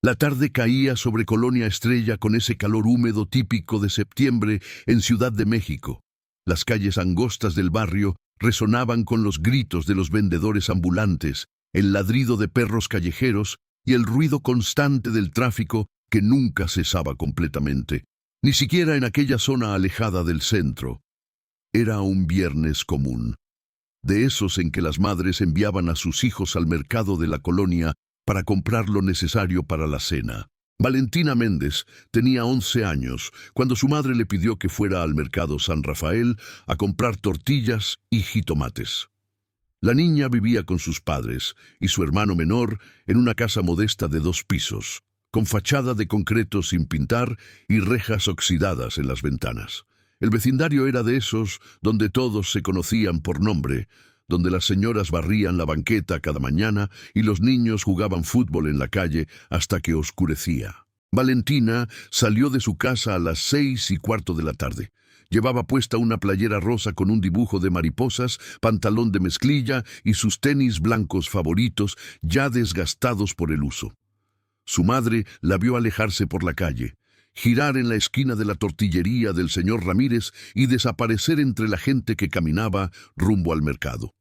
La tarde caía sobre Colonia Estrella con ese calor húmedo típico de septiembre en Ciudad de México. Las calles angostas del barrio resonaban con los gritos de los vendedores ambulantes, el ladrido de perros callejeros y el ruido constante del tráfico que nunca cesaba completamente, ni siquiera en aquella zona alejada del centro. Era un viernes común, de esos en que las madres enviaban a sus hijos al mercado de la colonia para comprar lo necesario para la cena. Valentina Méndez tenía 11 años cuando su madre le pidió que fuera al mercado San Rafael a comprar tortillas y jitomates. La niña vivía con sus padres y su hermano menor en una casa modesta de 2 pisos, con fachada de concreto sin pintar y rejas oxidadas en las ventanas. El vecindario era de esos donde todos se conocían por nombre, donde las señoras barrían la banqueta cada mañana y los niños jugaban fútbol en la calle hasta que oscurecía. Valentina salió de su casa a las 6:15 de la tarde. Llevaba puesta una playera rosa con un dibujo de mariposas, pantalón de mezclilla y sus tenis blancos favoritos ya desgastados por el uso. Su madre la vio alejarse por la calle, girar en la esquina de la tortillería del señor Ramírez y desaparecer entre la gente que caminaba rumbo al mercado.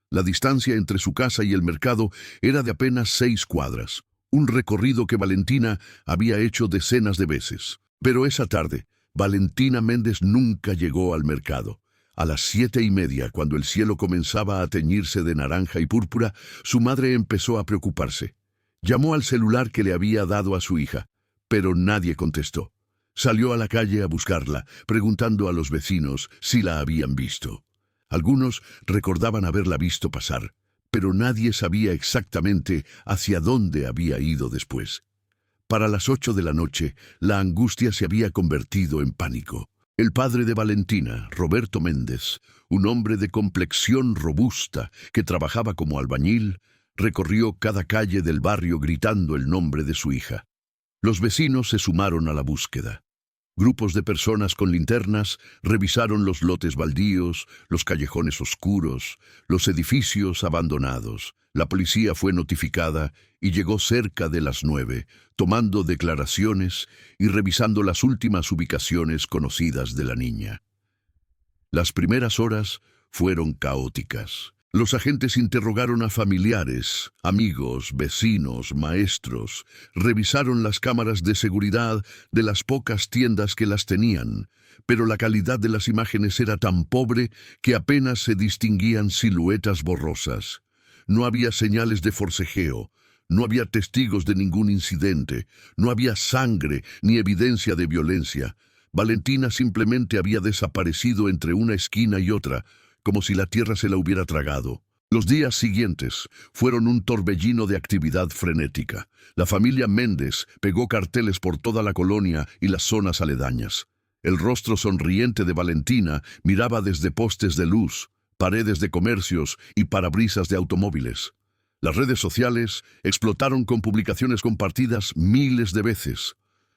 La distancia entre su casa y el mercado era de apenas 6 cuadras, un recorrido que Valentina había hecho decenas de veces. Pero esa tarde, Valentina Méndez nunca llegó al mercado. A las 7:30, cuando el cielo comenzaba a teñirse de naranja y púrpura, su madre empezó a preocuparse. Llamó al celular que le había dado a su hija, pero nadie contestó. Salió a la calle a buscarla, preguntando a los vecinos si la habían visto. Algunos recordaban haberla visto pasar, pero nadie sabía exactamente hacia dónde había ido después. Para las 8 de la noche, la angustia se había convertido en pánico. El padre de Valentina, Roberto Méndez, un hombre de complexión robusta que trabajaba como albañil, recorrió cada calle del barrio gritando el nombre de su hija. Los vecinos se sumaron a la búsqueda. Grupos de personas con linternas revisaron los lotes baldíos, los callejones oscuros, los edificios abandonados. La policía fue notificada y llegó cerca de las 9, tomando declaraciones y revisando las últimas ubicaciones conocidas de la niña. Las primeras horas fueron caóticas. Los agentes interrogaron a familiares, amigos, vecinos, maestros, revisaron las cámaras de seguridad de las pocas tiendas que las tenían, pero la calidad de las imágenes era tan pobre que apenas se distinguían siluetas borrosas. No había señales de forcejeo, no había testigos de ningún incidente, no había sangre ni evidencia de violencia. Valentina simplemente había desaparecido entre una esquina y otra, como si la tierra se la hubiera tragado. Los días siguientes fueron un torbellino de actividad frenética. La familia Méndez pegó carteles por toda la colonia y las zonas aledañas. El rostro sonriente de Valentina miraba desde postes de luz, paredes de comercios y parabrisas de automóviles. Las redes sociales explotaron con publicaciones compartidas miles de veces.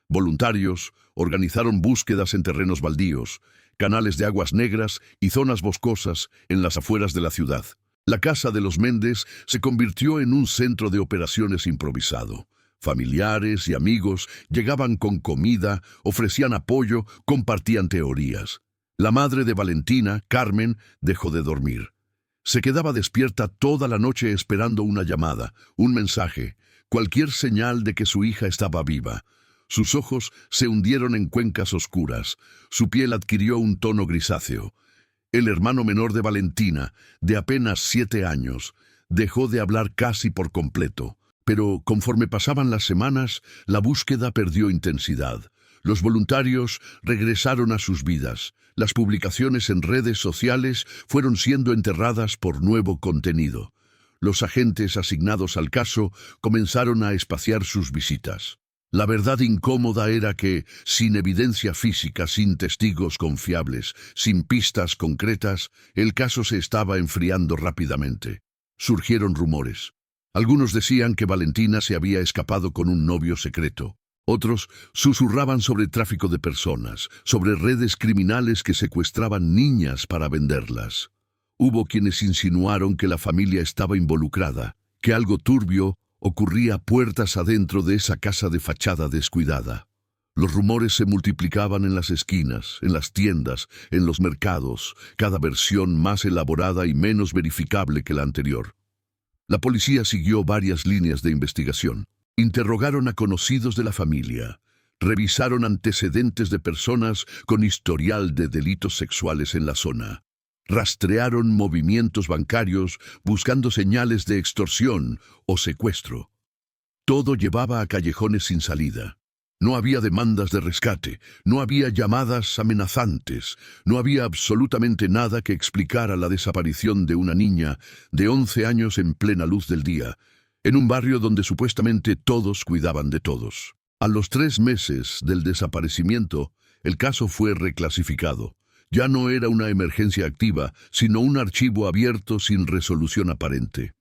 Voluntarios organizaron búsquedas en terrenos baldíos, canales de aguas negras y zonas boscosas en las afueras de la ciudad. La casa de los Méndez se convirtió en un centro de operaciones improvisado. Familiares y amigos llegaban con comida, ofrecían apoyo, compartían teorías. La madre de Valentina, Carmen, dejó de dormir. Se quedaba despierta toda la noche esperando una llamada, un mensaje, cualquier señal de que su hija estaba viva. Sus ojos se hundieron en cuencas oscuras, su piel adquirió un tono grisáceo. El hermano menor de Valentina, de apenas 7 años, dejó de hablar casi por completo. Pero conforme pasaban las semanas, la búsqueda perdió intensidad. Los voluntarios regresaron a sus vidas. Las publicaciones en redes sociales fueron siendo enterradas por nuevo contenido. Los agentes asignados al caso comenzaron a espaciar sus visitas. La verdad incómoda era que, sin evidencia física, sin testigos confiables, sin pistas concretas, el caso se estaba enfriando rápidamente. Surgieron rumores. Algunos decían que Valentina se había escapado con un novio secreto. Otros susurraban sobre tráfico de personas, sobre redes criminales que secuestraban niñas para venderlas. Hubo quienes insinuaron que la familia estaba involucrada, que algo turbio ocurría puertas adentro de esa casa de fachada descuidada. Los rumores se multiplicaban en las esquinas, en las tiendas, en los mercados, cada versión más elaborada y menos verificable que la anterior. La policía siguió varias líneas de investigación. Interrogaron a conocidos de la familia. Revisaron antecedentes de personas con historial de delitos sexuales en la zona. Rastrearon movimientos bancarios buscando señales de extorsión o secuestro. Todo llevaba a callejones sin salida. No había demandas de rescate, no había llamadas amenazantes, no había absolutamente nada que explicara la desaparición de una niña de 11 años en plena luz del día, en un barrio donde supuestamente todos cuidaban de todos. A los 3 meses del desaparecimiento, el caso fue reclasificado. Ya no era una emergencia activa, sino un archivo abierto sin resolución aparente.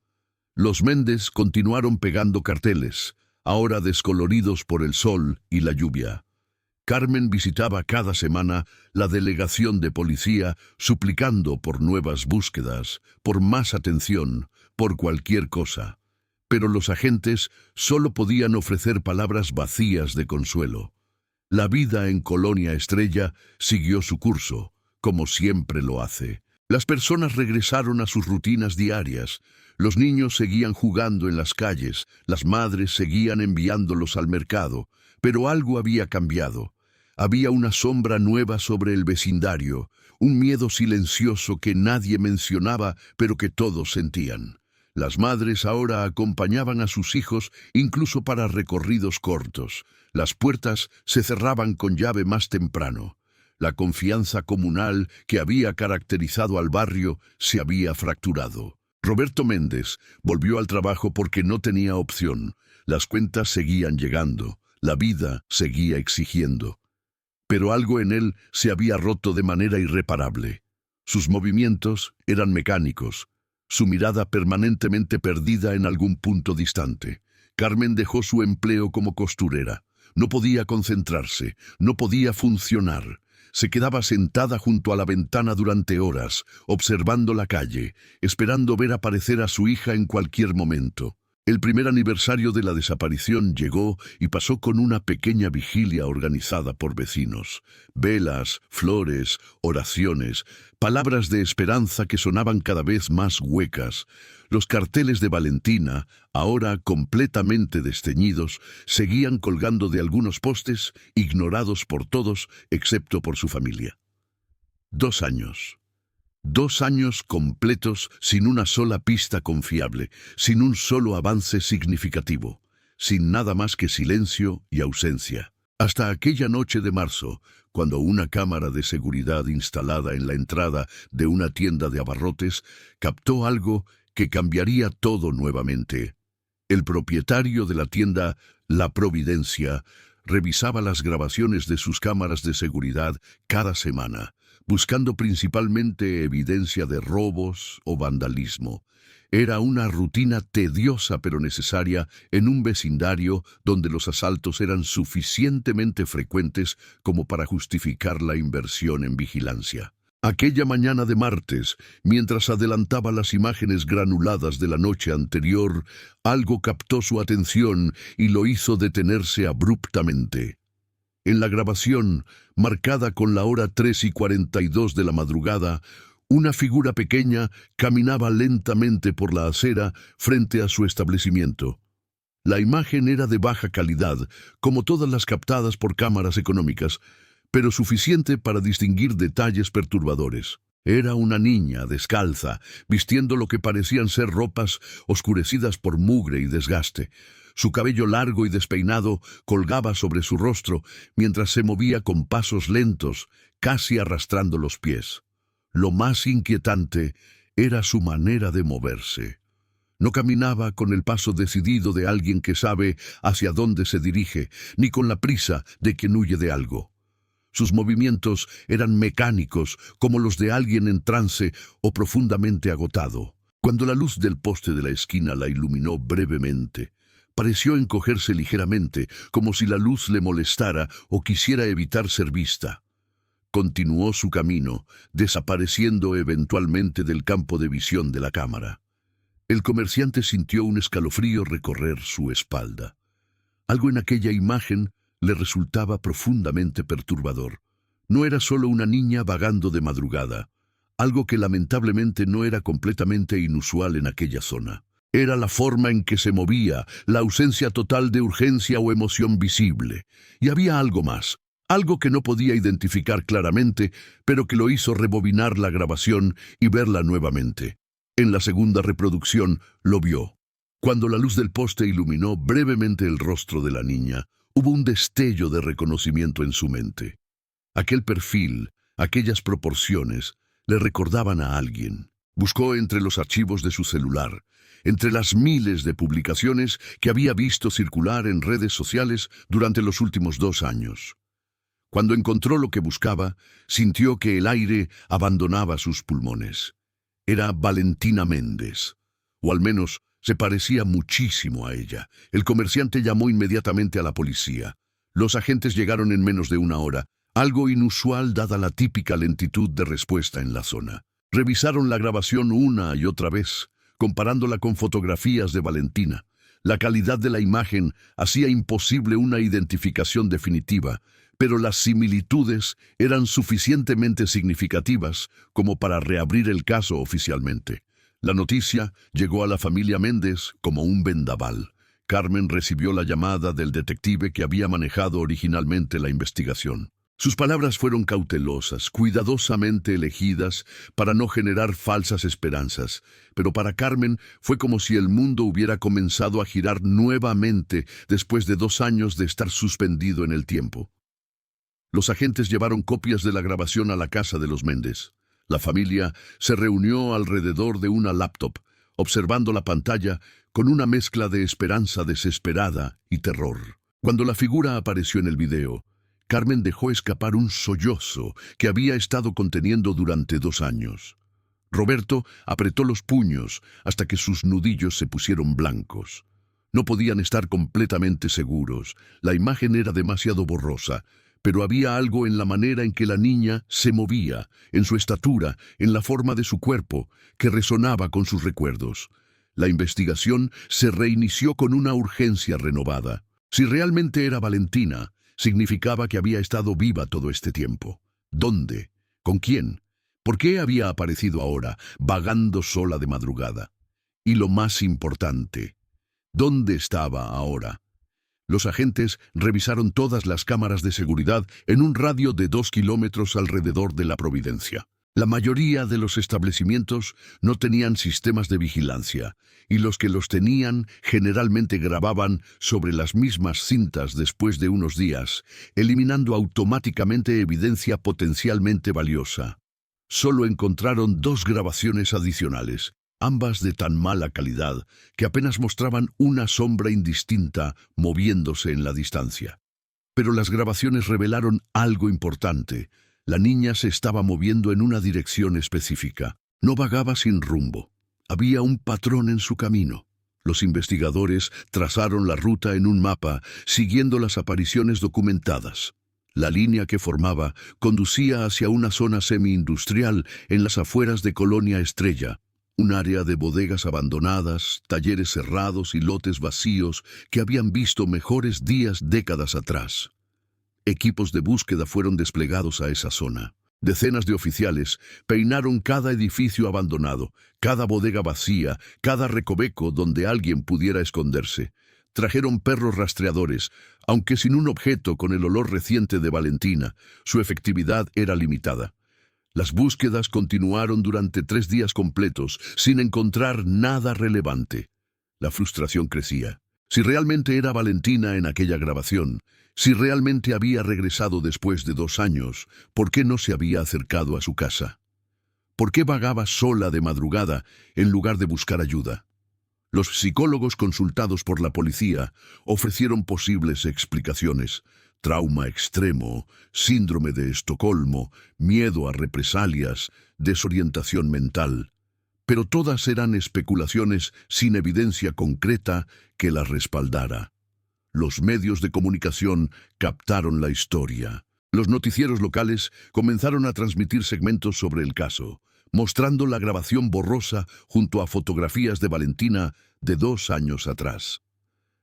Los Méndez continuaron pegando carteles, ahora descoloridos por el sol y la lluvia. Carmen visitaba cada semana la delegación de policía suplicando por nuevas búsquedas, por más atención, por cualquier cosa. Pero los agentes solo podían ofrecer palabras vacías de consuelo. La vida en Colonia Estrella siguió su curso, como siempre lo hace. Las personas regresaron a sus rutinas diarias. Los niños seguían jugando en las calles, las madres seguían enviándolos al mercado, pero algo había cambiado. Había una sombra nueva sobre el vecindario, un miedo silencioso que nadie mencionaba, pero que todos sentían. Las madres ahora acompañaban a sus hijos incluso para recorridos cortos. Las puertas se cerraban con llave más temprano. La confianza comunal que había caracterizado al barrio se había fracturado. Roberto Méndez volvió al trabajo porque no tenía opción. Las cuentas seguían llegando, la vida seguía exigiendo. Pero algo en él se había roto de manera irreparable. Sus movimientos eran mecánicos, su mirada permanentemente perdida en algún punto distante. Carmen dejó su empleo como costurera. No podía concentrarse, no podía funcionar. Se quedaba sentada junto a la ventana durante horas, observando la calle, esperando ver aparecer a su hija en cualquier momento. El primer aniversario de la desaparición llegó y pasó con una pequeña vigilia organizada por vecinos. Velas, flores, oraciones, palabras de esperanza que sonaban cada vez más huecas. Los carteles de Valentina, ahora completamente desteñidos, seguían colgando de algunos postes, ignorados por todos, excepto por su familia. 2 años. 2 años completos sin una sola pista confiable, sin un solo avance significativo, sin nada más que silencio y ausencia. Hasta aquella noche de marzo, cuando una cámara de seguridad instalada en la entrada de una tienda de abarrotes captó algo que cambiaría todo nuevamente. El propietario de la tienda, La Providencia, revisaba las grabaciones de sus cámaras de seguridad cada semana, buscando principalmente evidencia de robos o vandalismo. Era una rutina tediosa pero necesaria en un vecindario donde los asaltos eran suficientemente frecuentes como para justificar la inversión en vigilancia. Aquella mañana de martes, mientras adelantaba las imágenes granuladas de la noche anterior, algo captó su atención y lo hizo detenerse abruptamente. En la grabación, marcada con la hora 3:42 de la madrugada, una figura pequeña caminaba lentamente por la acera frente a su establecimiento. La imagen era de baja calidad, como todas las captadas por cámaras económicas, pero suficiente para distinguir detalles perturbadores. Era una niña descalza, vistiendo lo que parecían ser ropas oscurecidas por mugre y desgaste. Su cabello largo y despeinado colgaba sobre su rostro mientras se movía con pasos lentos, casi arrastrando los pies. Lo más inquietante era su manera de moverse. No caminaba con el paso decidido de alguien que sabe hacia dónde se dirige, ni con la prisa de quien huye de algo. Sus movimientos eran mecánicos, como los de alguien en trance o profundamente agotado. Cuando la luz del poste de la esquina la iluminó brevemente, pareció encogerse ligeramente, como si la luz le molestara o quisiera evitar ser vista. Continuó su camino, desapareciendo eventualmente del campo de visión de la cámara. El comerciante sintió un escalofrío recorrer su espalda. Algo en aquella imagen le resultaba profundamente perturbador. No era solo una niña vagando de madrugada, algo que lamentablemente no era completamente inusual en aquella zona. Era la forma en que se movía, la ausencia total de urgencia o emoción visible. Y había algo más, algo que no podía identificar claramente, pero que lo hizo rebobinar la grabación y verla nuevamente. En la segunda reproducción lo vio. Cuando la luz del poste iluminó brevemente el rostro de la niña, hubo un destello de reconocimiento en su mente. Aquel perfil, aquellas proporciones, le recordaban a alguien. Buscó entre los archivos de su celular, entre las miles de publicaciones que había visto circular en redes sociales durante los últimos 2 años. Cuando encontró lo que buscaba, sintió que el aire abandonaba sus pulmones. Era Valentina Méndez, o al menos se parecía muchísimo a ella. El comerciante llamó inmediatamente a la policía. Los agentes llegaron en menos de 1 hora, algo inusual dada la típica lentitud de respuesta en la zona. Revisaron la grabación una y otra vez, comparándola con fotografías de Valentina. La calidad de la imagen hacía imposible una identificación definitiva, pero las similitudes eran suficientemente significativas como para reabrir el caso oficialmente. La noticia llegó a la familia Méndez como un vendaval. Carmen recibió la llamada del detective que había manejado originalmente la investigación. Sus palabras fueron cautelosas, cuidadosamente elegidas para no generar falsas esperanzas, pero para Carmen fue como si el mundo hubiera comenzado a girar nuevamente después de 2 años de estar suspendido en el tiempo. Los agentes llevaron copias de la grabación a la casa de los Méndez. La familia se reunió alrededor de una laptop, observando la pantalla con una mezcla de esperanza desesperada y terror. Cuando la figura apareció en el video, Carmen dejó escapar un sollozo que había estado conteniendo durante 2 años. Roberto apretó los puños hasta que sus nudillos se pusieron blancos. No podían estar completamente seguros. La imagen era demasiado borrosa, pero había algo en la manera en que la niña se movía, en su estatura, en la forma de su cuerpo, que resonaba con sus recuerdos. La investigación se reinició con una urgencia renovada. Si realmente era Valentina, significaba que había estado viva todo este tiempo. ¿Dónde? ¿Con quién? ¿Por qué había aparecido ahora, vagando sola de madrugada? Y lo más importante, ¿dónde estaba ahora? Los agentes revisaron todas las cámaras de seguridad en un radio de 2 kilómetros alrededor de la Providencia. La mayoría de los establecimientos no tenían sistemas de vigilancia, y los que los tenían generalmente grababan sobre las mismas cintas después de unos días, eliminando automáticamente evidencia potencialmente valiosa. Solo encontraron 2 grabaciones adicionales, ambas de tan mala calidad que apenas mostraban una sombra indistinta moviéndose en la distancia. Pero las grabaciones revelaron algo importante. La niña se estaba moviendo en una dirección específica. No vagaba sin rumbo. Había un patrón en su camino. Los investigadores trazaron la ruta en un mapa, siguiendo las apariciones documentadas. La línea que formaba conducía hacia una zona semi-industrial en las afueras de Colonia Estrella, un área de bodegas abandonadas, talleres cerrados y lotes vacíos que habían visto mejores días décadas atrás. Equipos de búsqueda fueron desplegados a esa zona. Decenas de oficiales peinaron cada edificio abandonado, cada bodega vacía, cada recoveco donde alguien pudiera esconderse. Trajeron perros rastreadores, aunque sin un objeto con el olor reciente de Valentina, su efectividad era limitada. Las búsquedas continuaron durante 3 días completos, sin encontrar nada relevante. La frustración crecía. Si realmente era Valentina en aquella grabación, si realmente había regresado después de 2 años, ¿por qué no se había acercado a su casa? ¿Por qué vagaba sola de madrugada en lugar de buscar ayuda? Los psicólogos consultados por la policía ofrecieron posibles explicaciones: trauma extremo, síndrome de Estocolmo, miedo a represalias, desorientación mental. Pero todas eran especulaciones sin evidencia concreta que las respaldara. Los medios de comunicación captaron la historia. Los noticieros locales comenzaron a transmitir segmentos sobre el caso. mostrando la grabación borrosa junto a fotografías de Valentina de 2 años atrás.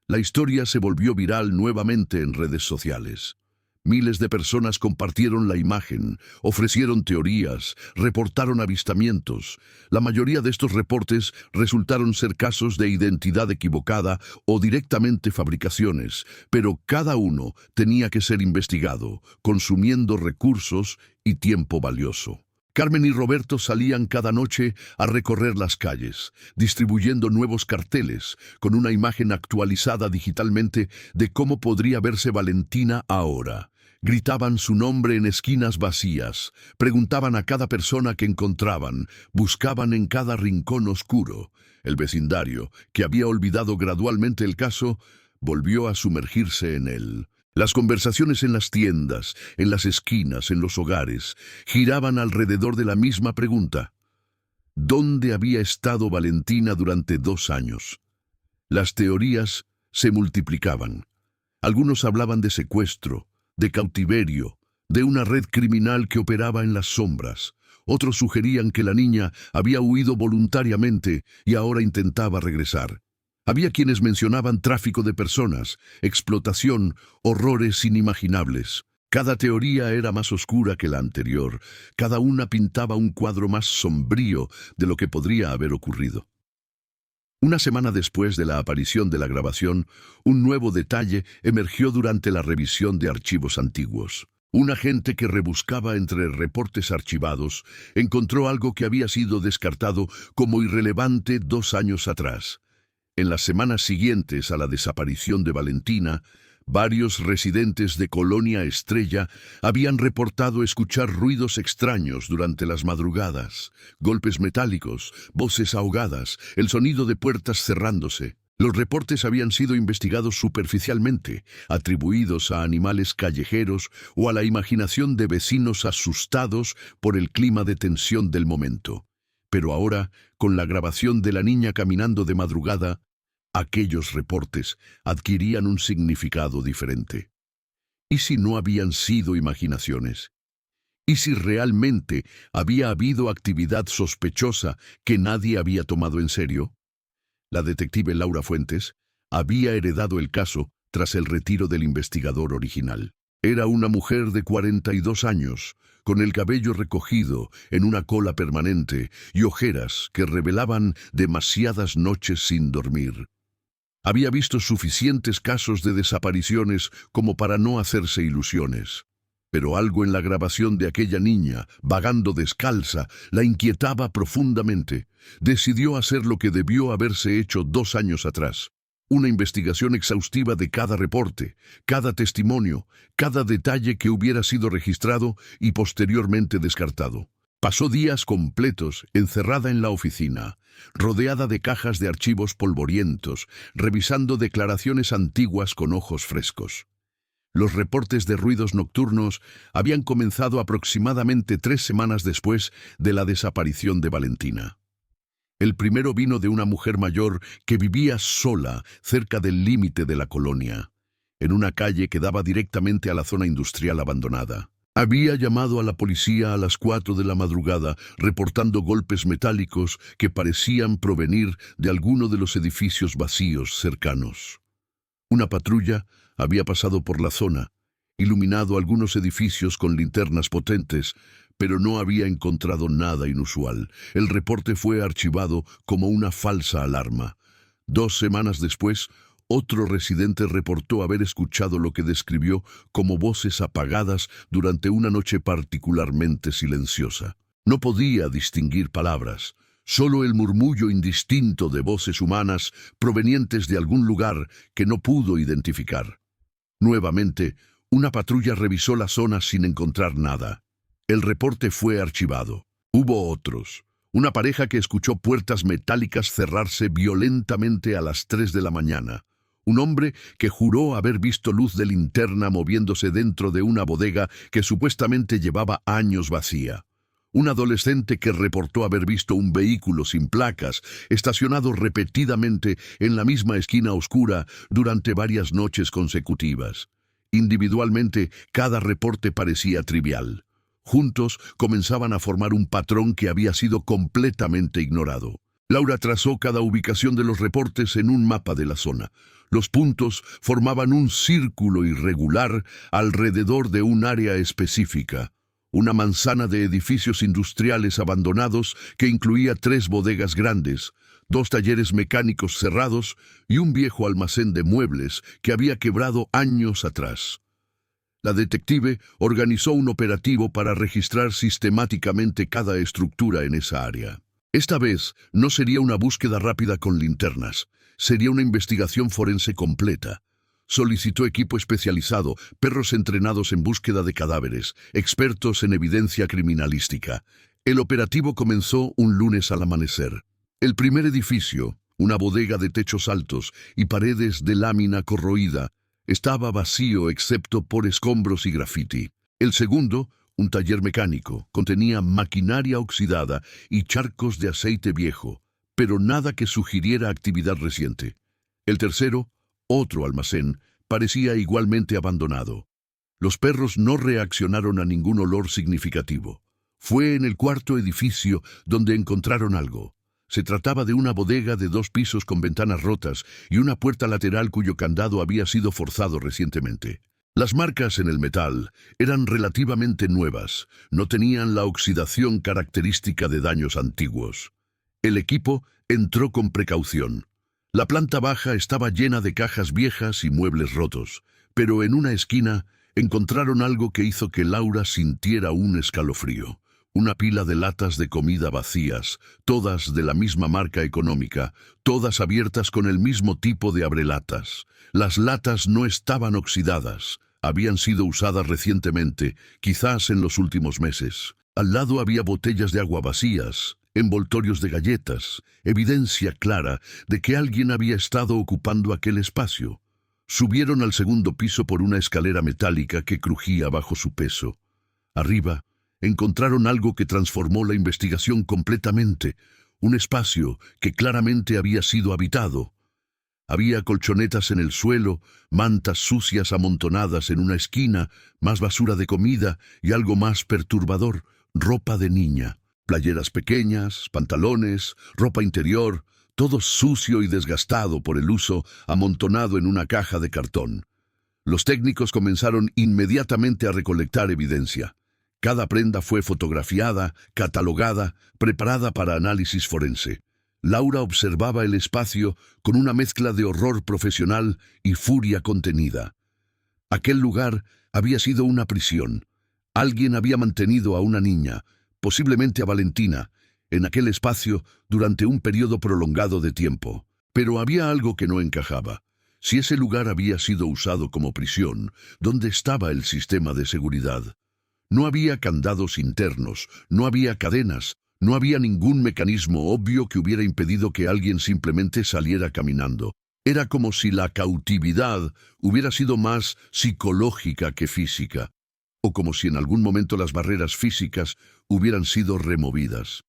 La historia se volvió viral nuevamente en redes sociales. Miles de personas compartieron la imagen, ofrecieron teorías, reportaron avistamientos. La mayoría de estos reportes resultaron ser casos de identidad equivocada o directamente fabricaciones, pero cada uno tenía que ser investigado, consumiendo recursos y tiempo valioso. Carmen y Roberto salían cada noche a recorrer las calles, distribuyendo nuevos carteles, con una imagen actualizada digitalmente de cómo podría verse Valentina ahora. Gritaban su nombre en esquinas vacías, preguntaban a cada persona que encontraban, buscaban en cada rincón oscuro. El vecindario, que había olvidado gradualmente el caso, volvió a sumergirse en él. Las conversaciones en las tiendas, en las esquinas, en los hogares, giraban alrededor de la misma pregunta. ¿Dónde había estado Valentina durante 2 años? Las teorías se multiplicaban. Algunos hablaban de secuestro, de cautiverio, de una red criminal que operaba en las sombras. Otros sugerían que la niña había huido voluntariamente y ahora intentaba regresar. Había quienes mencionaban tráfico de personas, explotación, horrores inimaginables. Cada teoría era más oscura que la anterior. Cada una pintaba un cuadro más sombrío de lo que podría haber ocurrido. Una semana después de la aparición de la grabación, un nuevo detalle emergió durante la revisión de archivos antiguos. Un agente que rebuscaba entre reportes archivados encontró algo que había sido descartado como irrelevante 2 años atrás. En las semanas siguientes a la desaparición de Valentina, varios residentes de Colonia Estrella habían reportado escuchar ruidos extraños durante las madrugadas, golpes metálicos, voces ahogadas, el sonido de puertas cerrándose. Los reportes habían sido investigados superficialmente, atribuidos a animales callejeros o a la imaginación de vecinos asustados por el clima de tensión del momento. Pero ahora, con la grabación de la niña caminando de madrugada, aquellos reportes adquirían un significado diferente. ¿Y si no habían sido imaginaciones? ¿Y si realmente había habido actividad sospechosa que nadie había tomado en serio? La detective Laura Fuentes había heredado el caso tras el retiro del investigador original. Era una mujer de 42 años, con el cabello recogido en una cola permanente y ojeras que revelaban demasiadas noches sin dormir. Había visto suficientes casos de desapariciones como para no hacerse ilusiones. Pero algo en la grabación de aquella niña, vagando descalza, la inquietaba profundamente. Decidió hacer lo que debió haberse hecho 2 años atrás. Una investigación exhaustiva de cada reporte, cada testimonio, cada detalle que hubiera sido registrado y posteriormente descartado. Pasó días completos encerrada en la oficina, rodeada de cajas de archivos polvorientos, revisando declaraciones antiguas con ojos frescos. Los reportes de ruidos nocturnos habían comenzado aproximadamente 3 semanas después de la desaparición de Valentina. El primero vino de una mujer mayor que vivía sola cerca del límite de la colonia, en una calle que daba directamente a la zona industrial abandonada. Había llamado a la policía a las 4 de la madrugada, reportando golpes metálicos que parecían provenir de alguno de los edificios vacíos cercanos. Una patrulla había pasado por la zona, iluminado algunos edificios con linternas potentes, pero no había encontrado nada inusual. El reporte fue archivado como una falsa alarma. 2 semanas después, otro residente reportó haber escuchado lo que describió como voces apagadas durante una noche particularmente silenciosa. No podía distinguir palabras, solo el murmullo indistinto de voces humanas provenientes de algún lugar que no pudo identificar. Nuevamente, una patrulla revisó la zona sin encontrar nada. El reporte fue archivado. Hubo otros. Una pareja que escuchó puertas metálicas cerrarse violentamente a las 3 de la mañana. Un hombre que juró haber visto luz de linterna moviéndose dentro de una bodega que supuestamente llevaba años vacía. Un adolescente que reportó haber visto un vehículo sin placas estacionado repetidamente en la misma esquina oscura durante varias noches consecutivas. Individualmente, cada reporte parecía trivial. Juntos comenzaban a formar un patrón que había sido completamente ignorado. Laura trazó cada ubicación de los reportes en un mapa de la zona. Los puntos formaban un círculo irregular alrededor de un área específica. Una manzana de edificios industriales abandonados que incluía 3 bodegas grandes, 2 talleres mecánicos cerrados y un viejo almacén de muebles que había quebrado años atrás. La detective organizó un operativo para registrar sistemáticamente cada estructura en esa área. Esta vez no sería una búsqueda rápida con linternas, sería una investigación forense completa. Solicitó equipo especializado, perros entrenados en búsqueda de cadáveres, expertos en evidencia criminalística. El operativo comenzó un lunes al amanecer. El primer edificio, una bodega de techos altos y paredes de lámina corroída, estaba vacío excepto por escombros y grafiti. El segundo, un taller mecánico, contenía maquinaria oxidada y charcos de aceite viejo, pero nada que sugiriera actividad reciente. El tercero, otro almacén, parecía igualmente abandonado. Los perros no reaccionaron a ningún olor significativo. Fue en el cuarto edificio donde encontraron algo. Se trataba de una bodega de 2 pisos con ventanas rotas y una puerta lateral cuyo candado había sido forzado recientemente. Las marcas en el metal eran relativamente nuevas, no tenían la oxidación característica de daños antiguos. El equipo entró con precaución. La planta baja estaba llena de cajas viejas y muebles rotos, pero en una esquina encontraron algo que hizo que Laura sintiera un escalofrío. Una pila de latas de comida vacías, todas de la misma marca económica, todas abiertas con el mismo tipo de abrelatas. Las latas no estaban oxidadas, habían sido usadas recientemente, quizás en los últimos meses. Al lado había botellas de agua vacías, envoltorios de galletas, evidencia clara de que alguien había estado ocupando aquel espacio. Subieron al segundo piso por una escalera metálica que crujía bajo su peso. Arriba, encontraron algo que transformó la investigación completamente, un espacio que claramente había sido habitado. Había colchonetas en el suelo, mantas sucias amontonadas en una esquina, más basura de comida y algo más perturbador, ropa de niña. Playeras pequeñas, pantalones, ropa interior, todo sucio y desgastado por el uso, amontonado en una caja de cartón. Los técnicos comenzaron inmediatamente a recolectar evidencia. Cada prenda fue fotografiada, catalogada, preparada para análisis forense. Laura observaba el espacio con una mezcla de horror profesional y furia contenida. Aquel lugar había sido una prisión. Alguien había mantenido a una niña, posiblemente a Valentina, en aquel espacio durante un periodo prolongado de tiempo. Pero había algo que no encajaba. Si ese lugar había sido usado como prisión, ¿dónde estaba el sistema de seguridad? No había candados internos, no había cadenas, no había ningún mecanismo obvio que hubiera impedido que alguien simplemente saliera caminando. Era como si la cautividad hubiera sido más psicológica que física, o como si en algún momento las barreras físicas hubieran sido removidas.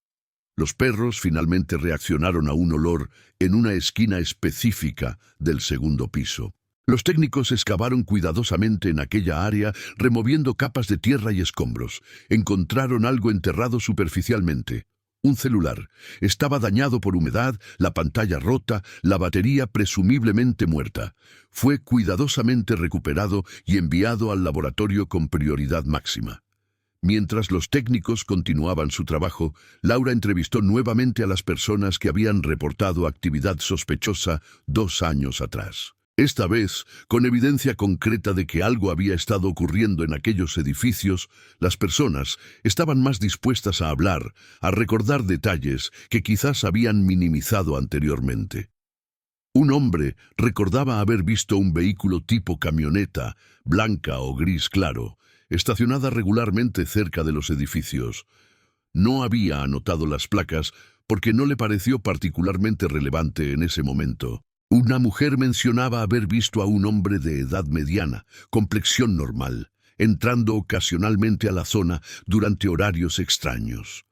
Los perros finalmente reaccionaron a un olor en una esquina específica del segundo piso. Los técnicos excavaron cuidadosamente en aquella área, removiendo capas de tierra y escombros. Encontraron algo enterrado superficialmente. Un celular. Estaba dañado por humedad, la pantalla rota, la batería presumiblemente muerta. Fue cuidadosamente recuperado y enviado al laboratorio con prioridad máxima. Mientras los técnicos continuaban su trabajo, Laura entrevistó nuevamente a las personas que habían reportado actividad sospechosa 2 años atrás. Esta vez, con evidencia concreta de que algo había estado ocurriendo en aquellos edificios, las personas estaban más dispuestas a hablar, a recordar detalles que quizás habían minimizado anteriormente. Un hombre recordaba haber visto un vehículo tipo camioneta, blanca o gris claro, estacionada regularmente cerca de los edificios. No había anotado las placas porque no le pareció particularmente relevante en ese momento. Una mujer mencionaba haber visto a un hombre de edad mediana, complexión normal, entrando ocasionalmente a la zona durante horarios extraños.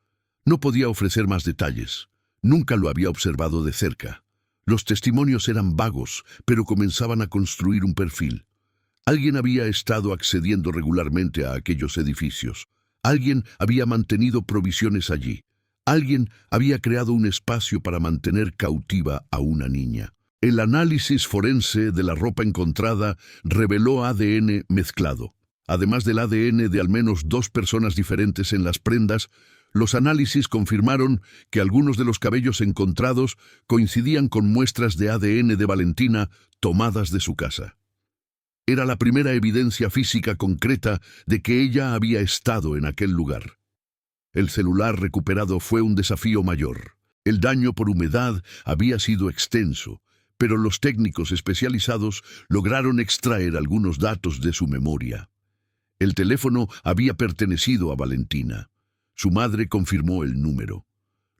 No podía ofrecer más detalles. Nunca lo había observado de cerca. Los testimonios eran vagos, pero comenzaban a construir un perfil. Alguien había estado accediendo regularmente a aquellos edificios. Alguien había mantenido provisiones allí. Alguien había creado un espacio para mantener cautiva a una niña. El análisis forense de la ropa encontrada reveló ADN mezclado. Además del ADN de al menos 2 personas diferentes en las prendas, los análisis confirmaron que algunos de los cabellos encontrados coincidían con muestras de ADN de Valentina tomadas de su casa. Era la primera evidencia física concreta de que ella había estado en aquel lugar. El celular recuperado fue un desafío mayor. El daño por humedad había sido extenso, pero los técnicos especializados lograron extraer algunos datos de su memoria. El teléfono había pertenecido a Valentina. Su madre confirmó el número.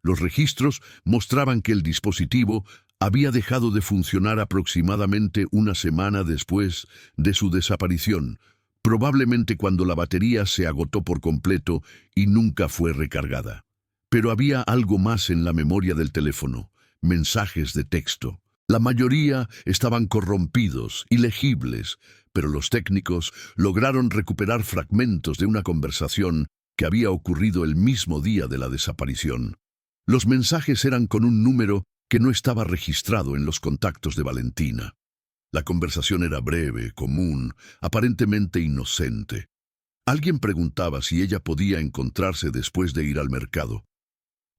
Los registros mostraban que el dispositivo había dejado de funcionar aproximadamente una semana después de su desaparición, probablemente cuando la batería se agotó por completo y nunca fue recargada. Pero había algo más en la memoria del teléfono: mensajes de texto. La mayoría estaban corrompidos, ilegibles, pero los técnicos lograron recuperar fragmentos de una conversación que había ocurrido el mismo día de la desaparición. Los mensajes eran con un número que no estaba registrado en los contactos de Valentina. La conversación era breve, común, aparentemente inocente. Alguien preguntaba si ella podía encontrarse después de ir al mercado.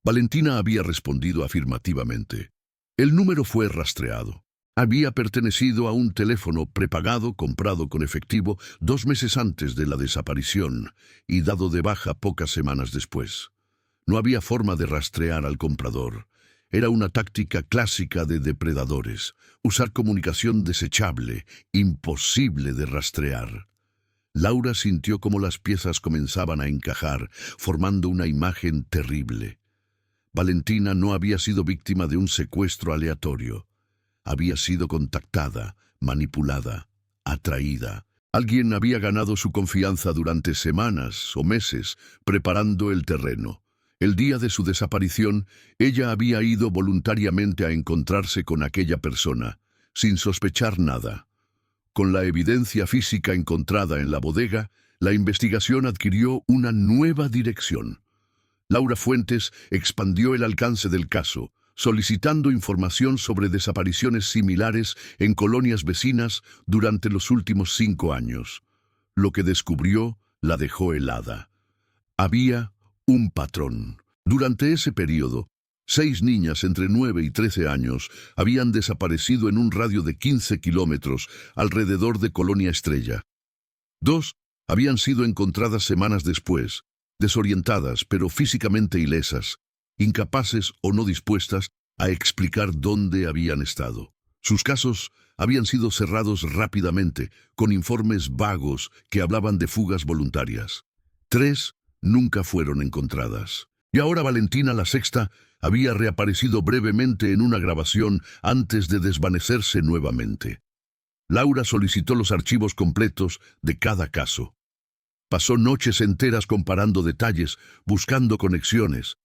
Valentina había respondido afirmativamente. El número fue rastreado. Había pertenecido a un teléfono prepagado comprado con efectivo 2 meses antes de la desaparición y dado de baja pocas semanas después. No había forma de rastrear al comprador. Era una táctica clásica de depredadores: usar comunicación desechable, imposible de rastrear. Laura sintió cómo las piezas comenzaban a encajar, formando una imagen terrible. Valentina no había sido víctima de un secuestro aleatorio. Había sido contactada, manipulada, atraída. Alguien había ganado su confianza durante semanas o meses, preparando el terreno. El día de su desaparición, ella había ido voluntariamente a encontrarse con aquella persona, sin sospechar nada. Con la evidencia física encontrada en la bodega, la investigación adquirió una nueva dirección. Laura Fuentes expandió el alcance del caso, solicitando información sobre desapariciones similares en colonias vecinas durante los últimos 5 años. Lo que descubrió la dejó helada. Había un patrón. Durante ese periodo, 6 niñas entre 9 y 13 años habían desaparecido en un radio de 15 kilómetros alrededor de Colonia Estrella. 2 habían sido encontradas semanas después, desorientadas pero físicamente ilesas, incapaces o no dispuestas a explicar dónde habían estado. Sus casos habían sido cerrados rápidamente, con informes vagos que hablaban de fugas voluntarias. 3 nunca fueron encontradas. Y ahora Valentina, la sexta, había reaparecido brevemente en una grabación antes de desvanecerse nuevamente. Laura solicitó los archivos completos de cada caso. Pasó noches enteras comparando detalles, buscando conexiones.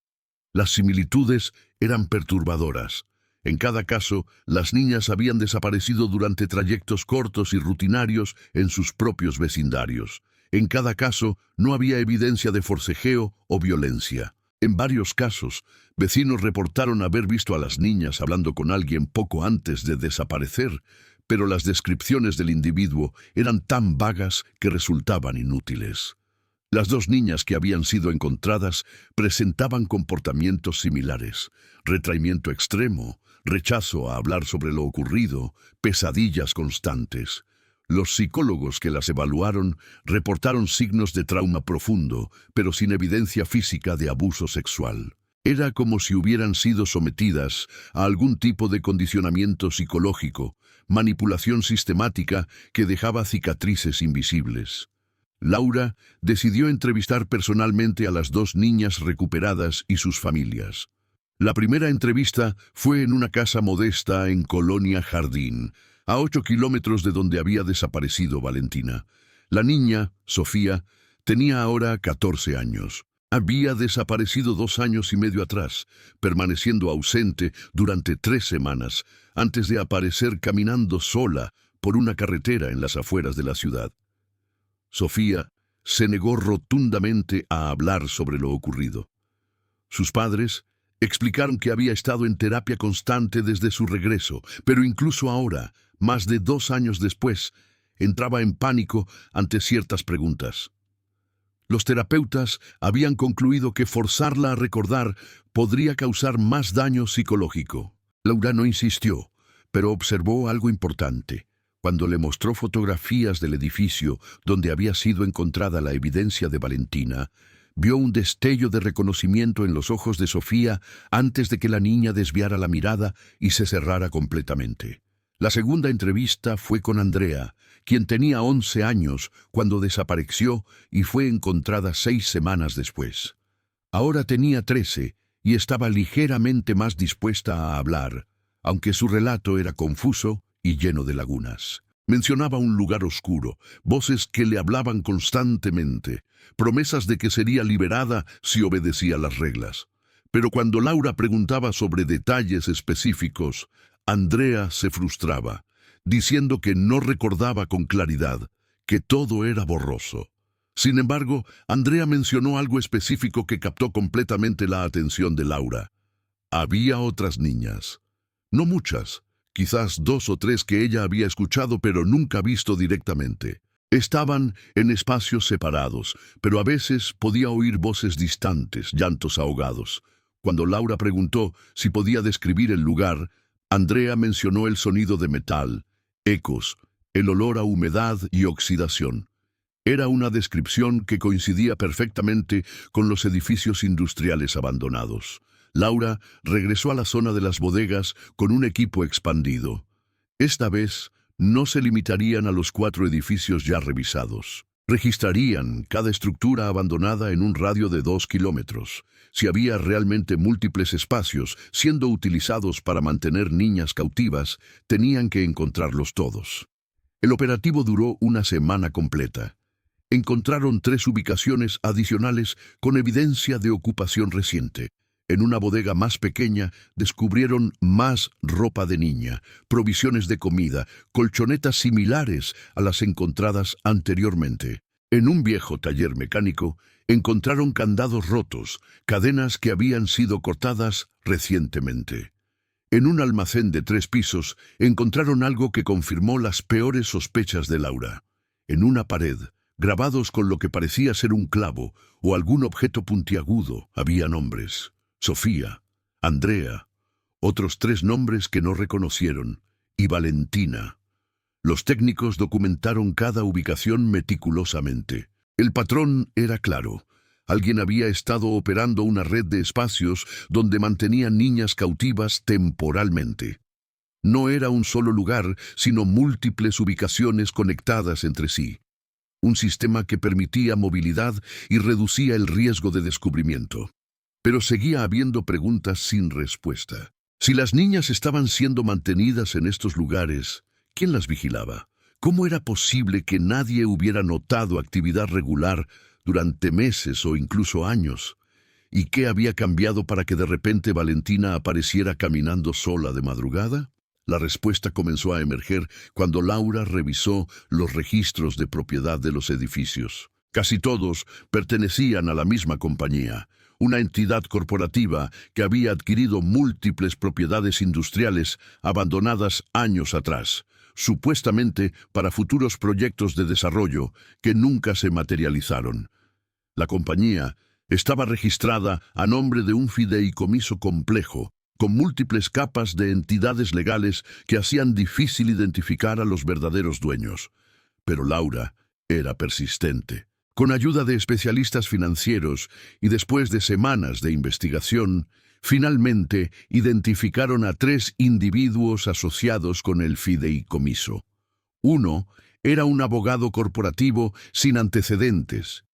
Las similitudes eran perturbadoras. En cada caso, las niñas habían desaparecido durante trayectos cortos y rutinarios en sus propios vecindarios. En cada caso, no había evidencia de forcejeo o violencia. En varios casos, vecinos reportaron haber visto a las niñas hablando con alguien poco antes de desaparecer, pero las descripciones del individuo eran tan vagas que resultaban inútiles. Las 2 niñas que habían sido encontradas presentaban comportamientos similares: retraimiento extremo, rechazo a hablar sobre lo ocurrido, pesadillas constantes. Los psicólogos que las evaluaron reportaron signos de trauma profundo, pero sin evidencia física de abuso sexual. Era como si hubieran sido sometidas a algún tipo de condicionamiento psicológico, manipulación sistemática que dejaba cicatrices invisibles. Laura decidió entrevistar personalmente a las 2 niñas recuperadas y sus familias. La primera entrevista fue en una casa modesta en Colonia Jardín, a 8 kilómetros de donde había desaparecido Valentina. La niña, Sofía, tenía ahora 14 años. Había desaparecido 2 años y medio atrás, permaneciendo ausente durante 3 semanas, antes de aparecer caminando sola por una carretera en las afueras de la ciudad. Sofía se negó rotundamente a hablar sobre lo ocurrido. Sus padres explicaron que había estado en terapia constante desde su regreso, pero incluso ahora, más de 2 años después, entraba en pánico ante ciertas preguntas. Los terapeutas habían concluido que forzarla a recordar podría causar más daño psicológico. Laura no insistió, pero observó algo importante. Cuando le mostró fotografías del edificio donde había sido encontrada la evidencia de Valentina, vio un destello de reconocimiento en los ojos de Sofía antes de que la niña desviara la mirada y se cerrara completamente. La segunda entrevista fue con Andrea, quien tenía 11 años cuando desapareció y fue encontrada 6 semanas después. Ahora tenía 13 y estaba ligeramente más dispuesta a hablar, aunque su relato era confuso y lleno de lagunas. Mencionaba un lugar oscuro, voces que le hablaban constantemente, promesas de que sería liberada si obedecía las reglas. Pero cuando Laura preguntaba sobre detalles específicos, Andrea se frustraba, diciendo que no recordaba con claridad, que todo era borroso. Sin embargo, Andrea mencionó algo específico que captó completamente la atención de Laura. Había otras niñas. No muchas, quizás 2 o 3 que ella había escuchado pero nunca visto directamente. Estaban en espacios separados, pero a veces podía oír voces distantes, llantos ahogados. Cuando Laura preguntó si podía describir el lugar, Andrea mencionó el sonido de metal, ecos, el olor a humedad y oxidación. Era una descripción que coincidía perfectamente con los edificios industriales abandonados. Laura regresó a la zona de las bodegas con un equipo expandido. Esta vez no se limitarían a los 4 edificios ya revisados. Registrarían cada estructura abandonada en un radio de 2 kilómetros. Si había realmente múltiples espacios siendo utilizados para mantener niñas cautivas, tenían que encontrarlos todos. El operativo duró una semana completa. Encontraron 3 ubicaciones adicionales con evidencia de ocupación reciente. En una bodega más pequeña descubrieron más ropa de niña, provisiones de comida, colchonetas similares a las encontradas anteriormente. En un viejo taller mecánico encontraron candados rotos, cadenas que habían sido cortadas recientemente. En un almacén de 3 pisos encontraron algo que confirmó las peores sospechas de Laura. En una pared, grabados con lo que parecía ser un clavo o algún objeto puntiagudo, había nombres. Sofía, Andrea, otros 3 nombres que no reconocieron, y Valentina. Los técnicos documentaron cada ubicación meticulosamente. El patrón era claro. Alguien había estado operando una red de espacios donde mantenía niñas cautivas temporalmente. No era un solo lugar, sino múltiples ubicaciones conectadas entre sí. Un sistema que permitía movilidad y reducía el riesgo de descubrimiento. Pero seguía habiendo preguntas sin respuesta. Si las niñas estaban siendo mantenidas en estos lugares, ¿quién las vigilaba? ¿Cómo era posible que nadie hubiera notado actividad regular durante meses o incluso años? ¿Y qué había cambiado para que de repente Valentina apareciera caminando sola de madrugada? La respuesta comenzó a emerger cuando Laura revisó los registros de propiedad de los edificios. Casi todos pertenecían a la misma compañía, una entidad corporativa que había adquirido múltiples propiedades industriales abandonadas años atrás, supuestamente para futuros proyectos de desarrollo que nunca se materializaron. La compañía estaba registrada a nombre de un fideicomiso complejo, con múltiples capas de entidades legales que hacían difícil identificar a los verdaderos dueños. Pero Laura era persistente. Con ayuda de especialistas financieros y después de semanas de investigación, finalmente identificaron a 3 individuos asociados con el fideicomiso. Uno era un abogado corporativo sin antecedentes.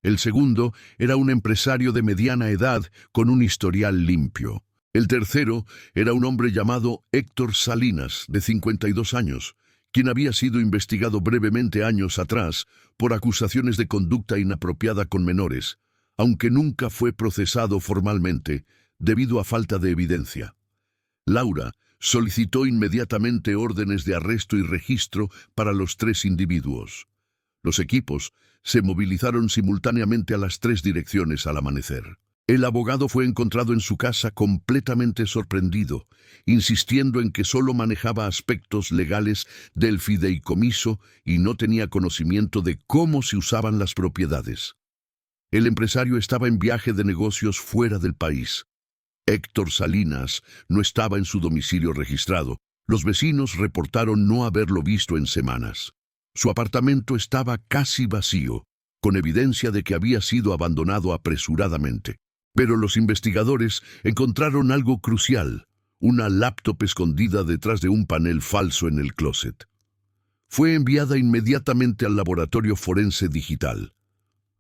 El segundo era un empresario de mediana edad con un historial limpio. El tercero era un hombre llamado Héctor Salinas, de 52 años, quien había sido investigado brevemente años atrás por acusaciones de conducta inapropiada con menores, aunque nunca fue procesado formalmente debido a falta de evidencia. Laura solicitó inmediatamente órdenes de arresto y registro para los 3 individuos. Los equipos se movilizaron simultáneamente a las 3 direcciones al amanecer. El abogado fue encontrado en su casa completamente sorprendido, insistiendo en que solo manejaba aspectos legales del fideicomiso y no tenía conocimiento de cómo se usaban las propiedades. El empresario estaba en viaje de negocios fuera del país. Héctor Salinas no estaba en su domicilio registrado. Los vecinos reportaron no haberlo visto en semanas. Su apartamento estaba casi vacío, con evidencia de que había sido abandonado apresuradamente. Pero los investigadores encontraron algo crucial: una laptop escondida detrás de un panel falso en el closet. Fue enviada inmediatamente al laboratorio forense digital.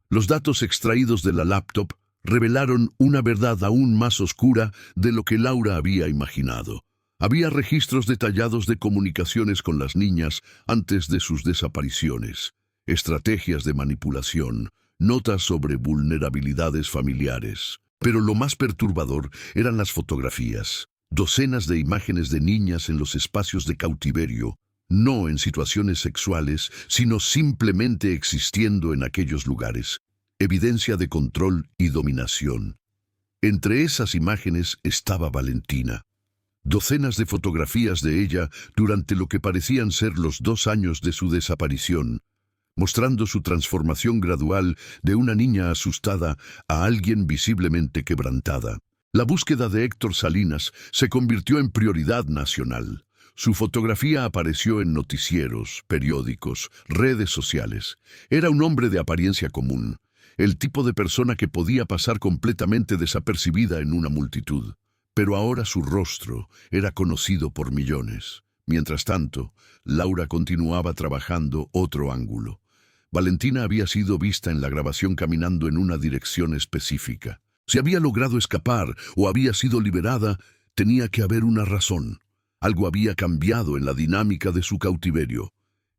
Los datos extraídos de la laptop revelaron una verdad aún más oscura de lo que Laura había imaginado. Había registros detallados de comunicaciones con las niñas antes de sus desapariciones, estrategias de manipulación, notas sobre vulnerabilidades familiares. Pero lo más perturbador eran las fotografías. Docenas de imágenes de niñas en los espacios de cautiverio, no en situaciones sexuales, sino simplemente existiendo en aquellos lugares. Evidencia de control y dominación. Entre esas imágenes estaba Valentina. Docenas de fotografías de ella durante lo que parecían ser los 2 años de su desaparición, mostrando su transformación gradual de una niña asustada a alguien visiblemente quebrantada. La búsqueda de Héctor Salinas se convirtió en prioridad nacional. Su fotografía apareció en noticieros, periódicos, redes sociales. Era un hombre de apariencia común, el tipo de persona que podía pasar completamente desapercibida en una multitud. Pero ahora su rostro era conocido por millones. Mientras tanto, Laura continuaba trabajando otro ángulo. Valentina había sido vista en la grabación caminando en una dirección específica. Si había logrado escapar o había sido liberada, tenía que haber una razón. Algo había cambiado en la dinámica de su cautiverio.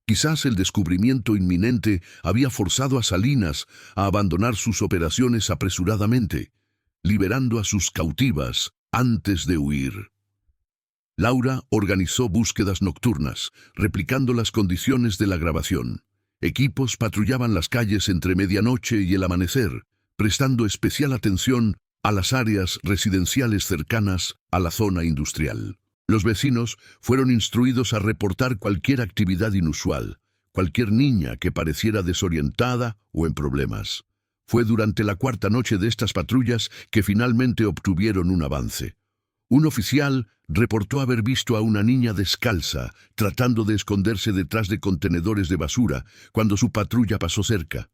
Quizás el descubrimiento inminente había forzado a Salinas a abandonar sus operaciones apresuradamente, liberando a sus cautivas antes de huir. Laura organizó búsquedas nocturnas, replicando las condiciones de la grabación. Equipos patrullaban las calles entre medianoche y el amanecer, prestando especial atención a las áreas residenciales cercanas a la zona industrial. Los vecinos fueron instruidos a reportar cualquier actividad inusual, cualquier niña que pareciera desorientada o en problemas. Fue durante la 4ª noche de estas patrullas que finalmente obtuvieron un avance. Un oficial reportó haber visto a una niña descalza, tratando de esconderse detrás de contenedores de basura cuando su patrulla pasó cerca.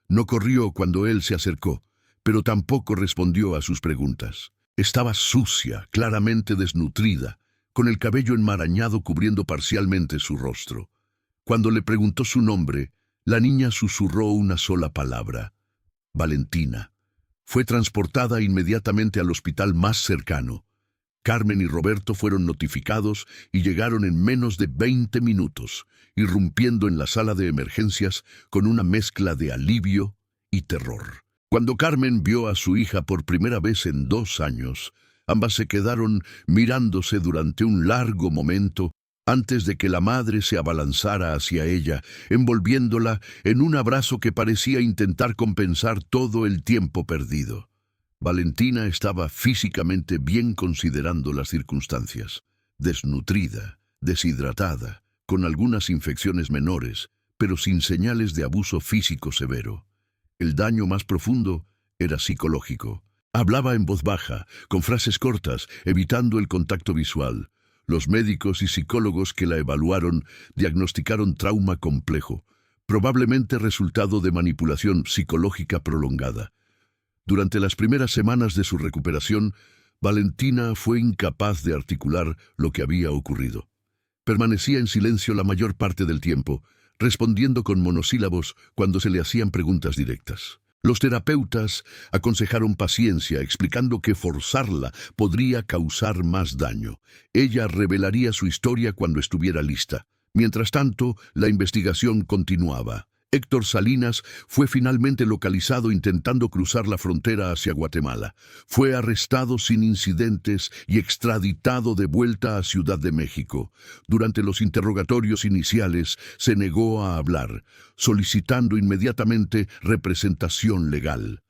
No corrió cuando él se acercó, pero tampoco respondió a sus preguntas. Estaba sucia, claramente desnutrida, con el cabello enmarañado cubriendo parcialmente su rostro. Cuando le preguntó su nombre, la niña susurró una sola palabra: Valentina. Fue transportada inmediatamente al hospital más cercano. Carmen y Roberto fueron notificados y llegaron en menos de 20 minutos, irrumpiendo en la sala de emergencias con una mezcla de alivio y terror. Cuando Carmen vio a su hija por primera vez en 2 años, ambas se quedaron mirándose durante un largo momento antes de que la madre se abalanzara hacia ella, envolviéndola en un abrazo que parecía intentar compensar todo el tiempo perdido. Valentina estaba físicamente bien considerando las circunstancias, desnutrida, deshidratada, con algunas infecciones menores, pero sin señales de abuso físico severo. El daño más profundo era psicológico. Hablaba en voz baja, con frases cortas, evitando el contacto visual. Los médicos y psicólogos que la evaluaron diagnosticaron trauma complejo, probablemente resultado de manipulación psicológica prolongada. Durante las primeras semanas de su recuperación, Valentina fue incapaz de articular lo que había ocurrido. Permanecía en silencio la mayor parte del tiempo, respondiendo con monosílabos cuando se le hacían preguntas directas. Los terapeutas aconsejaron paciencia, explicando que forzarla podría causar más daño. Ella revelaría su historia cuando estuviera lista. Mientras tanto, la investigación continuaba. Héctor Salinas fue finalmente localizado intentando cruzar la frontera hacia Guatemala. Fue arrestado sin incidentes y extraditado de vuelta a Ciudad de México. Durante los interrogatorios iniciales se negó a hablar, solicitando inmediatamente representación legal.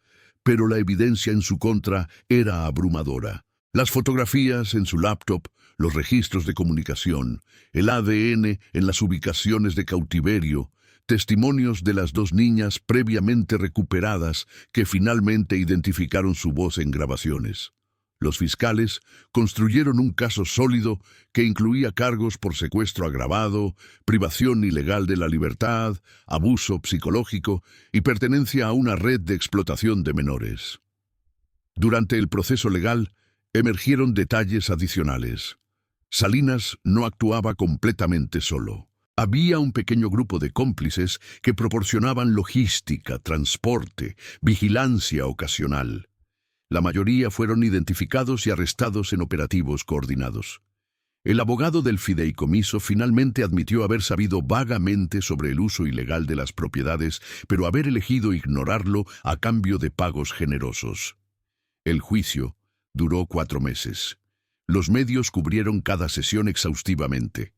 Pero la evidencia en su contra era abrumadora. Las fotografías en su laptop, los registros de comunicación, el ADN en las ubicaciones de cautiverio, testimonios de las dos niñas previamente recuperadas que finalmente identificaron su voz en grabaciones. Los fiscales construyeron un caso sólido que incluía cargos por secuestro agravado, privación ilegal de la libertad, abuso psicológico y pertenencia a una red de explotación de menores. Durante el proceso legal, emergieron detalles adicionales. Salinas no actuaba completamente solo. Había un pequeño grupo de cómplices que proporcionaban logística, transporte, vigilancia ocasional. La mayoría fueron identificados y arrestados en operativos coordinados. El abogado del fideicomiso finalmente admitió haber sabido vagamente sobre el uso ilegal de las propiedades, pero haber elegido ignorarlo a cambio de pagos generosos. El juicio duró 4 meses. Los medios cubrieron cada sesión exhaustivamente.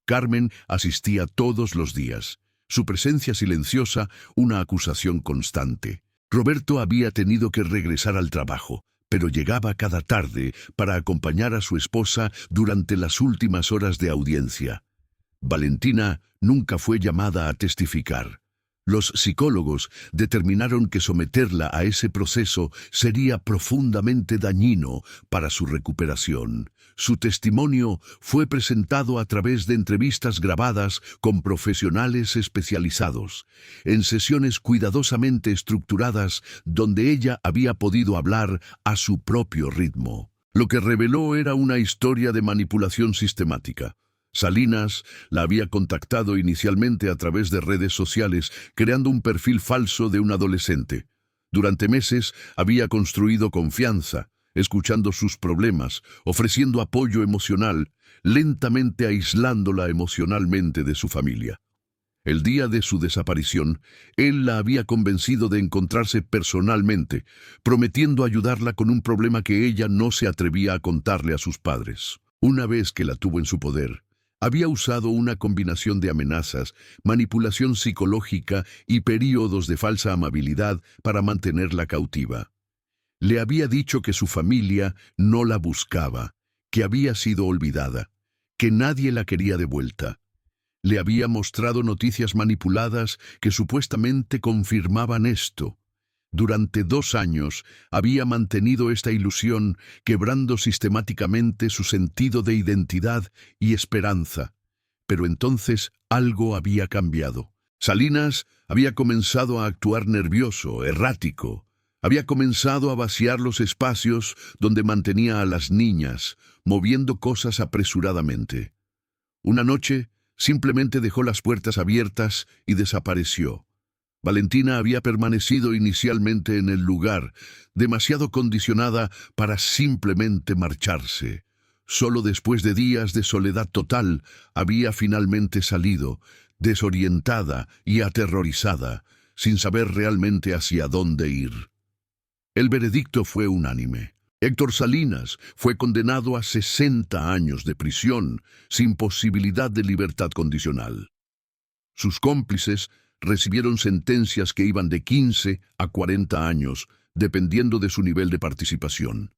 Carmen asistía todos los días. Su presencia silenciosa, una acusación constante. Roberto había tenido que regresar al trabajo, pero llegaba cada tarde para acompañar a su esposa durante las últimas horas de audiencia. Valentina nunca fue llamada a testificar. Los psicólogos determinaron que someterla a ese proceso sería profundamente dañino para su recuperación. Su testimonio fue presentado a través de entrevistas grabadas con profesionales especializados, en sesiones cuidadosamente estructuradas donde ella había podido hablar a su propio ritmo. Lo que reveló era una historia de manipulación sistemática. Salinas la había contactado inicialmente a través de redes sociales, creando un perfil falso de un adolescente. Durante meses había construido confianza, escuchando sus problemas, ofreciendo apoyo emocional, lentamente aislándola emocionalmente de su familia. El día de su desaparición, él la había convencido de encontrarse personalmente, prometiendo ayudarla con un problema que ella no se atrevía a contarle a sus padres. Una vez que la tuvo en su poder, había usado una combinación de amenazas, manipulación psicológica y períodos de falsa amabilidad para mantenerla cautiva. Le había dicho que su familia no la buscaba, que había sido olvidada, que nadie la quería de vuelta. Le había mostrado noticias manipuladas que supuestamente confirmaban esto. Durante 2 años había mantenido esta ilusión, quebrando sistemáticamente su sentido de identidad y esperanza. Pero entonces algo había cambiado. Salinas había comenzado a actuar nervioso, errático. Había comenzado a vaciar los espacios donde mantenía a las niñas, moviendo cosas apresuradamente. Una noche, simplemente dejó las puertas abiertas y desapareció. Valentina había permanecido inicialmente en el lugar, demasiado condicionada para simplemente marcharse. Solo después de días de soledad total había finalmente salido, desorientada y aterrorizada, sin saber realmente hacia dónde ir. El veredicto fue unánime. Héctor Salinas fue condenado a 60 años de prisión, sin posibilidad de libertad condicional. Sus cómplices recibieron sentencias que iban de 15 a 40 años, dependiendo de su nivel de participación.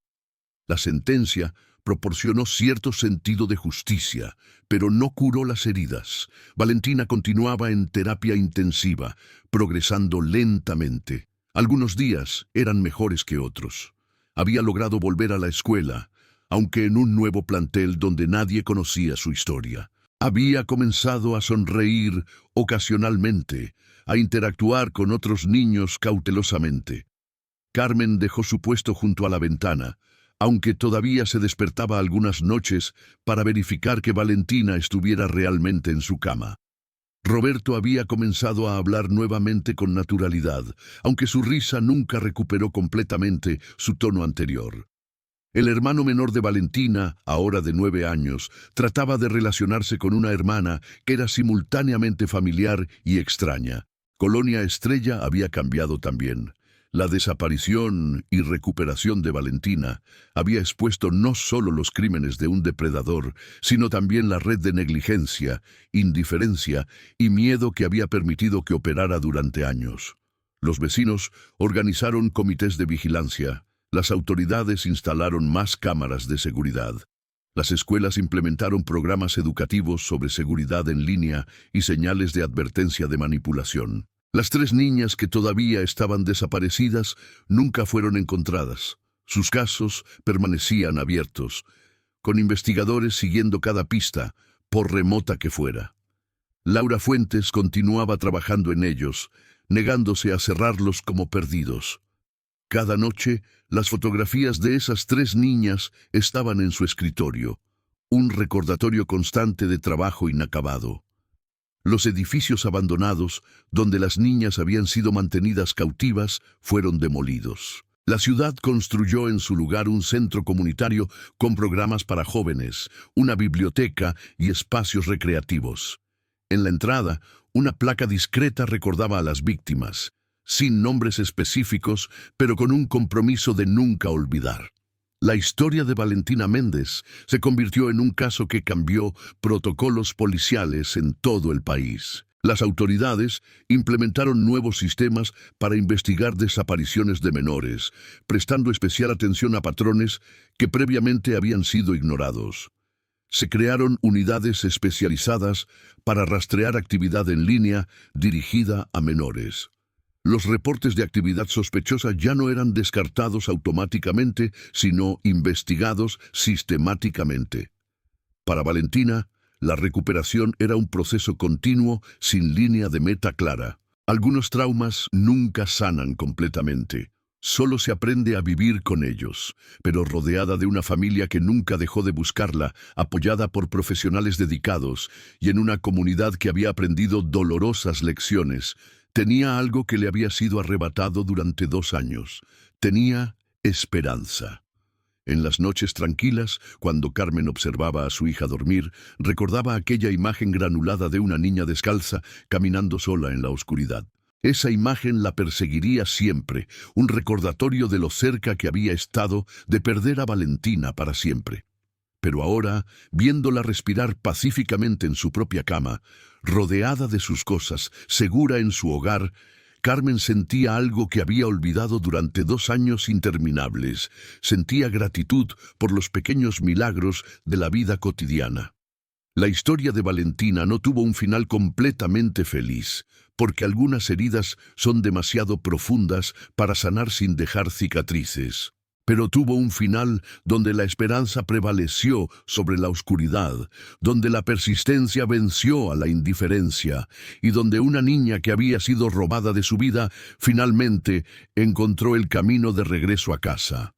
La sentencia proporcionó cierto sentido de justicia, pero no curó las heridas. Valentina continuaba en terapia intensiva, progresando lentamente. Algunos días eran mejores que otros. Había logrado volver a la escuela, aunque en un nuevo plantel donde nadie conocía su historia. Había comenzado a sonreír ocasionalmente, a interactuar con otros niños cautelosamente. Carmen dejó su puesto junto a la ventana, aunque todavía se despertaba algunas noches para verificar que Valentina estuviera realmente en su cama. Roberto había comenzado a hablar nuevamente con naturalidad, aunque su risa nunca recuperó completamente su tono anterior. El hermano menor de Valentina, ahora de 9 años, trataba de relacionarse con una hermana que era simultáneamente familiar y extraña. Colonia Estrella había cambiado también. La desaparición y recuperación de Valentina había expuesto no solo los crímenes de un depredador, sino también la red de negligencia, indiferencia y miedo que había permitido que operara durante años. Los vecinos organizaron comités de vigilancia. Las autoridades instalaron más cámaras de seguridad. Las escuelas implementaron programas educativos sobre seguridad en línea y señales de advertencia de manipulación. Las 3 niñas que todavía estaban desaparecidas nunca fueron encontradas. Sus casos permanecían abiertos, con investigadores siguiendo cada pista, por remota que fuera. Laura Fuentes continuaba trabajando en ellos, negándose a cerrarlos como perdidos. Cada noche, las fotografías de esas 3 niñas estaban en su escritorio, un recordatorio constante de trabajo inacabado. Los edificios abandonados, donde las niñas habían sido mantenidas cautivas, fueron demolidos. La ciudad construyó en su lugar un centro comunitario con programas para jóvenes, una biblioteca y espacios recreativos. En la entrada, una placa discreta recordaba a las víctimas, sin nombres específicos, pero con un compromiso de nunca olvidar. La historia de Valentina Méndez se convirtió en un caso que cambió protocolos policiales en todo el país. Las autoridades implementaron nuevos sistemas para investigar desapariciones de menores, prestando especial atención a patrones que previamente habían sido ignorados. Se crearon unidades especializadas para rastrear actividad en línea dirigida a menores. Los reportes de actividad sospechosa ya no eran descartados automáticamente, sino investigados sistemáticamente. Para Valentina, la recuperación era un proceso continuo sin línea de meta clara. Algunos traumas nunca sanan completamente. Solo se aprende a vivir con ellos, pero rodeada de una familia que nunca dejó de buscarla, apoyada por profesionales dedicados y en una comunidad que había aprendido dolorosas lecciones. Tenía algo que le había sido arrebatado durante 2 años. Tenía esperanza. En las noches tranquilas, cuando Carmen observaba a su hija dormir, recordaba aquella imagen granulada de una niña descalza caminando sola en la oscuridad. Esa imagen la perseguiría siempre, un recordatorio de lo cerca que había estado de perder a Valentina para siempre. Pero ahora, viéndola respirar pacíficamente en su propia cama, rodeada de sus cosas, segura en su hogar, Carmen sentía algo que había olvidado durante 2 años interminables. Sentía gratitud por los pequeños milagros de la vida cotidiana. La historia de Valentina no tuvo un final completamente feliz, porque algunas heridas son demasiado profundas para sanar sin dejar cicatrices. Pero tuvo un final donde la esperanza prevaleció sobre la oscuridad, donde la persistencia venció a la indiferencia y donde una niña que había sido robada de su vida finalmente encontró el camino de regreso a casa.